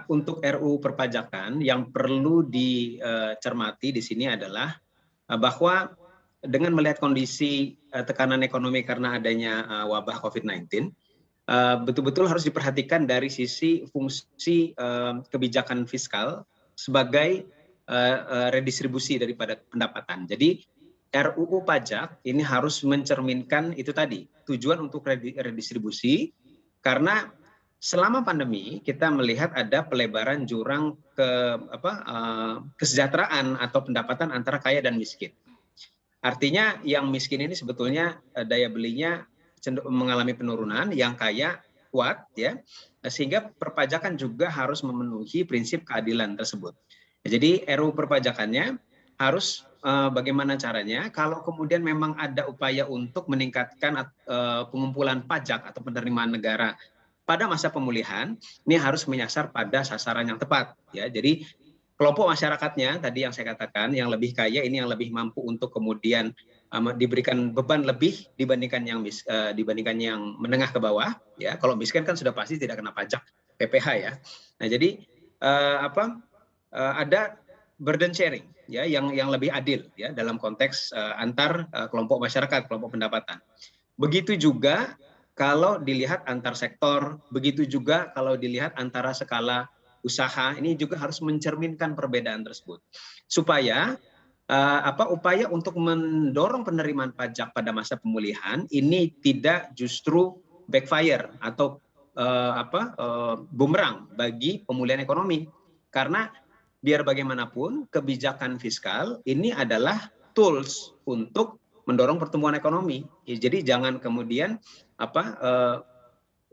untuk RUU perpajakan yang perlu dicermati di sini adalah bahwa dengan melihat kondisi tekanan ekonomi karena adanya wabah COVID-19, betul-betul harus diperhatikan dari sisi fungsi kebijakan fiskal sebagai redistribusi daripada pendapatan. Jadi RUU pajak ini harus mencerminkan itu tadi, tujuan untuk redistribusi, karena selama pandemi kita melihat ada pelebaran jurang kesejahteraan atau pendapatan antara kaya dan miskin. Artinya yang miskin ini sebetulnya daya belinya mengalami penurunan, yang kaya kuat, ya, sehingga perpajakan juga harus memenuhi prinsip keadilan tersebut. Jadi RUU perpajakannya harus bagaimana caranya kalau kemudian memang ada upaya untuk meningkatkan pengumpulan pajak atau penerimaan negara pada masa pemulihan, ini harus menyasar pada sasaran yang tepat, ya. Jadi kelompok masyarakatnya tadi yang saya katakan, yang lebih kaya ini yang lebih mampu untuk kemudian diberikan beban lebih dibandingkan yang menengah ke bawah, ya. Kalau miskin kan sudah pasti tidak kena pajak PPh, ya. Nah, jadi ada burden sharing, ya, yang lebih adil, ya, dalam konteks antar kelompok masyarakat, kelompok pendapatan. Begitu juga kalau dilihat antar sektor, begitu juga kalau dilihat antara skala usaha, ini juga harus mencerminkan perbedaan tersebut supaya upaya untuk mendorong penerimaan pajak pada masa pemulihan ini tidak justru backfire atau bumerang bagi pemulihan ekonomi, karena biar bagaimanapun kebijakan fiskal ini adalah tools untuk mendorong pertumbuhan ekonomi. Jadi jangan kemudian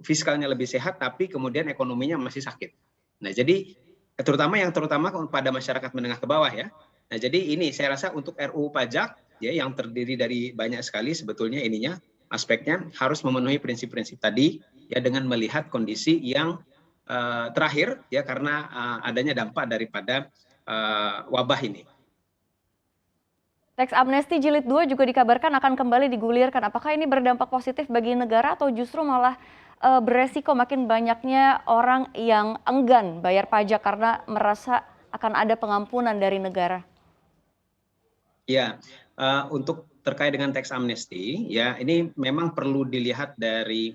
fiskalnya lebih sehat tapi kemudian ekonominya masih sakit. Nah, jadi terutama pada masyarakat menengah ke bawah, ya. Nah, jadi ini saya rasa untuk RUU pajak, ya, yang terdiri dari banyak sekali sebetulnya aspeknya harus memenuhi prinsip-prinsip tadi, ya, dengan melihat kondisi yang terakhir, ya, karena adanya dampak daripada wabah ini. Teks amnesti jilid 2 juga dikabarkan akan kembali digulirkan. Apakah ini berdampak positif bagi negara atau justru malah beresiko makin banyaknya orang yang enggan bayar pajak karena merasa akan ada pengampunan dari negara? Ya, untuk terkait dengan teks amnesti, ya, ini memang perlu dilihat dari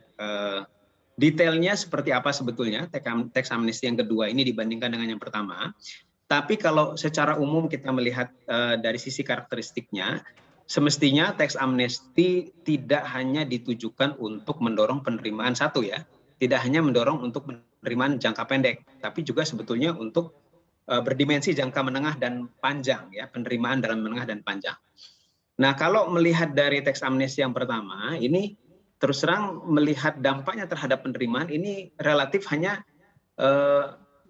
detailnya seperti apa sebetulnya teks amnesti yang kedua ini dibandingkan dengan yang pertama. Tapi kalau secara umum kita melihat dari sisi karakteristiknya, semestinya teks amnesti tidak hanya ditujukan untuk mendorong penerimaan satu, ya, tidak hanya mendorong untuk penerimaan jangka pendek, tapi juga sebetulnya untuk berdimensi jangka menengah dan panjang, ya, penerimaan dalam menengah dan panjang. Nah, kalau melihat dari teks amnesti yang pertama, ini terus terang melihat dampaknya terhadap penerimaan ini relatif hanya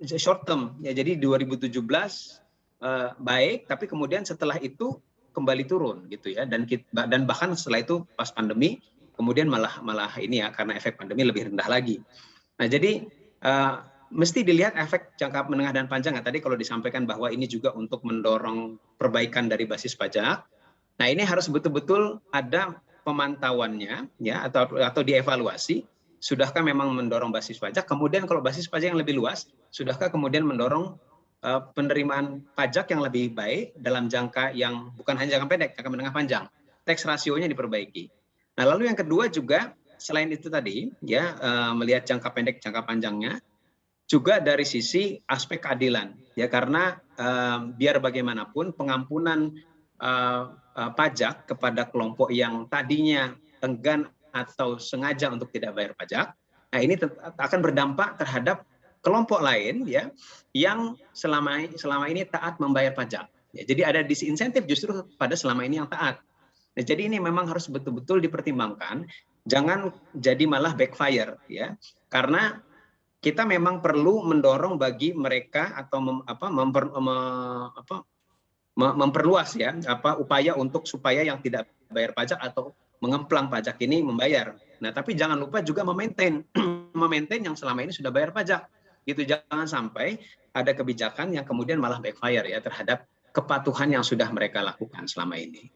short term, ya. Jadi 2017 baik, tapi kemudian setelah itu kembali turun, gitu, ya, dan bahkan setelah itu pas pandemi kemudian malah ini, ya, karena efek pandemi lebih rendah lagi. Nah, jadi mesti dilihat efek jangka menengah dan panjang, ya. Tadi kalau disampaikan bahwa ini juga untuk mendorong perbaikan dari basis pajak. Nah, ini harus betul-betul ada pemantauannya, ya, atau dievaluasi. Sudahkah memang mendorong basis pajak? Kemudian kalau basis pajak yang lebih luas, sudahkah kemudian mendorong penerimaan pajak yang lebih baik dalam jangka yang bukan hanya jangka pendek, jangka menengah panjang. Tax rasionya diperbaiki. Nah, lalu yang kedua juga selain itu tadi, ya, melihat jangka pendek, jangka panjangnya, juga dari sisi aspek keadilan, ya, karena biar bagaimanapun pengampunan pajak kepada kelompok yang tadinya enggan atau sengaja untuk tidak bayar pajak, nah ini akan berdampak terhadap kelompok lain, ya, yang selama ini taat membayar pajak. Ya, jadi ada disinsentif justru pada selama ini yang taat. Nah, jadi ini memang harus betul-betul dipertimbangkan, jangan jadi malah backfire, ya, karena kita memang perlu mendorong bagi mereka atau memperluas, ya, upaya untuk supaya yang tidak bayar pajak atau mengemplang pajak ini membayar. Nah, tapi jangan lupa juga memaintain yang selama ini sudah bayar pajak. Gitu, jangan sampai ada kebijakan yang kemudian malah backfire, ya, terhadap kepatuhan yang sudah mereka lakukan selama ini.